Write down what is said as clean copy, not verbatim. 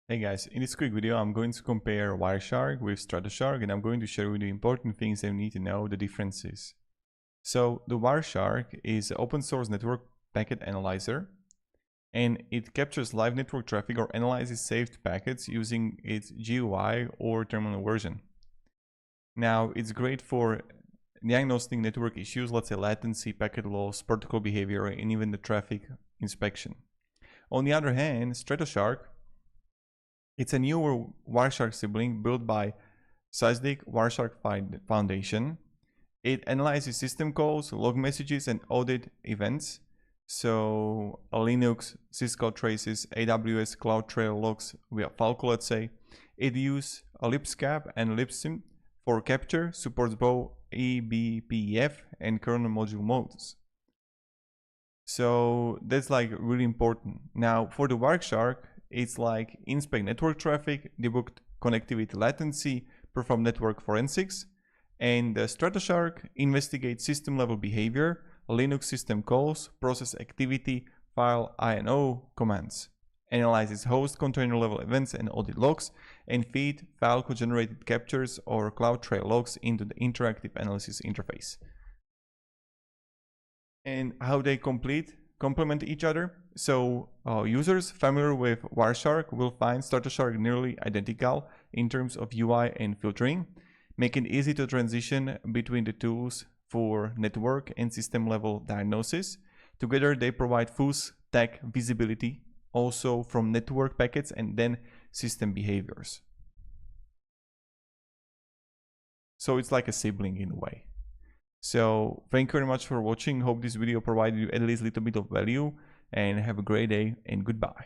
Hey guys, in this quick video I'm going to compare Wireshark with Stratoshark, and I'm going to share with you important things that you need to know, the differences. So the Wireshark is an open source network packet analyzer, and it captures live network traffic or analyzes saved packets using its GUI or terminal version. Now it's great for diagnosing network issues, let's say latency, packet loss, protocol behavior, and even the traffic inspection. On the other hand, Stratoshark, it's a newer Wireshark sibling built by Sysdig Wireshark Foundation. It analyzes system calls, log messages, and audit events. So Linux, Cisco traces, AWS CloudTrail logs via Falco, let's say. It uses libscap and libsim for capture, supports both eBPF and kernel module modes. So that's like really important. Now for the Wireshark, it's like inspect network traffic, debug connectivity latency, perform network forensics, and the Stratoshark investigates system level behavior, Linux system calls, process activity, file INO commands, analyzes host container level events and audit logs, and feed Falco generated captures or CloudTrail logs into the interactive analysis interface. And how they complement each other. So users familiar with Wireshark will find Stratoshark nearly identical in terms of UI and filtering, making it easy to transition between the tools for network and system level diagnosis. Together they provide full stack visibility also from network packets and then system behaviors. So it's like a sibling in a way. So thank you very much for watching. Hope this video provided you at least a little bit of value, and have a great day and goodbye.